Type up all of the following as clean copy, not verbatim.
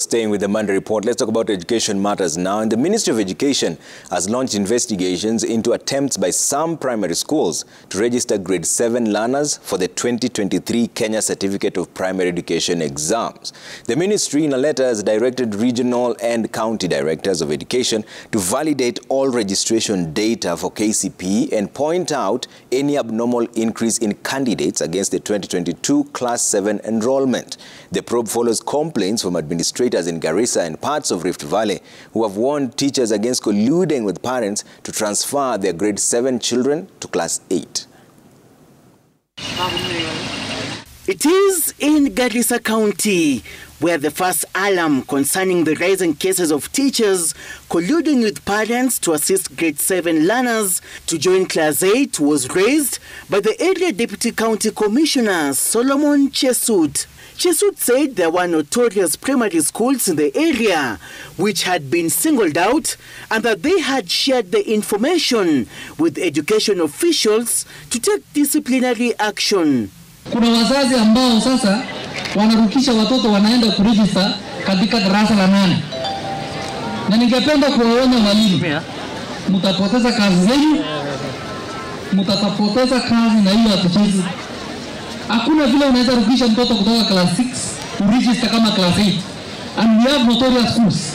staying with the Monday Report, let's talk about education matters now. And the Ministry of Education has launched investigations into attempts by some primary schools to register grade 7 learners for the 2023 Kenya Certificate of Primary Education exams. The ministry, in a letter, has directed regional and county directors of education to validate all registration data for KCPE and point out any abnormal increase in candidates against the 2022 Class 7 enrollment. The probe follows complaints from administrators in Garissa and parts of Rift Valley who have warned teachers against colluding with parents to transfer their grade 7 children to Class 8. It is in Garissa County where the first alarm concerning the rising cases of teachers colluding with parents to assist grade 7 learners to join Class 8 was raised by the area Deputy County Commissioner Solomon Chesut. Chesut said there were notorious primary schools in the area which had been singled out and that they had shared the information with education officials to take disciplinary action. Kuna wazazi ambao sasa wanarukisha watoto wanaenda kuregister katika darasa la 8. Na ningependa kuwaonya walimu, mtapoteza kazi zenu, mtapoteza kazi na hiyo hatuchezi. Hakuna vile unaweza rukisha mtoto kutoka class 6 kuregister kama class 8. And we have notorious schools.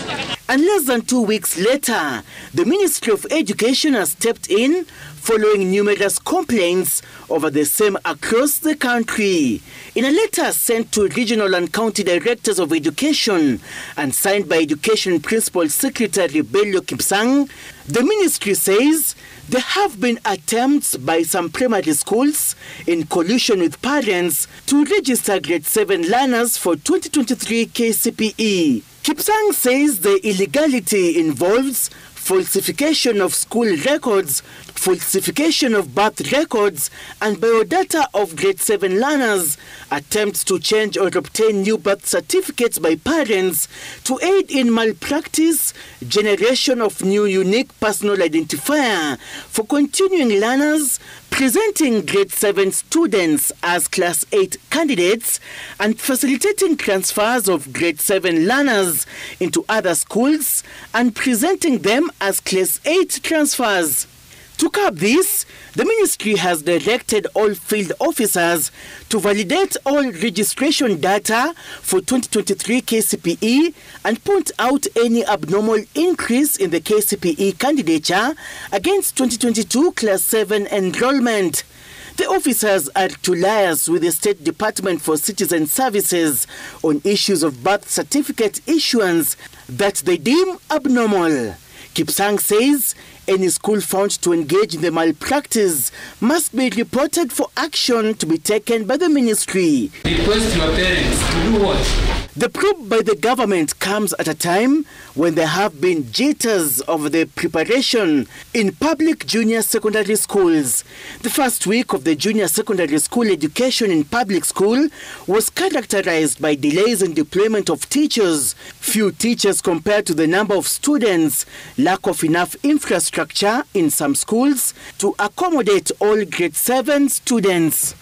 And less than 2 weeks later, the Ministry of Education has stepped in following numerous complaints over the same across the country. In a letter sent to regional and county directors of education and signed by Education Principal Secretary Bello Kipsang, the ministry says there have been attempts by some primary schools in collusion with parents to register grade 7 learners for 2023 KCPE. Kipsang says the illegality involves falsification of school records, falsification of birth records, and biodata of grade 7 learners, attempts to change or obtain new birth certificates by parents to aid in malpractice, generation of new unique personal identifier for continuing learners, presenting grade 7 students as Class 8 candidates, and facilitating transfers of grade 7 learners into other schools and presenting them as Class 8 transfers. To curb this, the ministry has directed all field officers to validate all registration data for 2023 KCPE and point out any abnormal increase in the KCPE candidature against 2022 Class 7 enrollment. The officers are to liaise with the State Department for Citizen Services on issues of birth certificate issuance that they deem abnormal. Kipsang says any school found to engage in the malpractice must be reported for action to be taken by the ministry. Request your parents to do what? The probe by the government comes at a time when there have been jitters over the preparation in public junior secondary schools. The first week of the junior secondary school education in public school was characterized by delays in deployment of teachers, few teachers compared to the number of students, lack of enough infrastructure in some schools to accommodate all grade 7 students.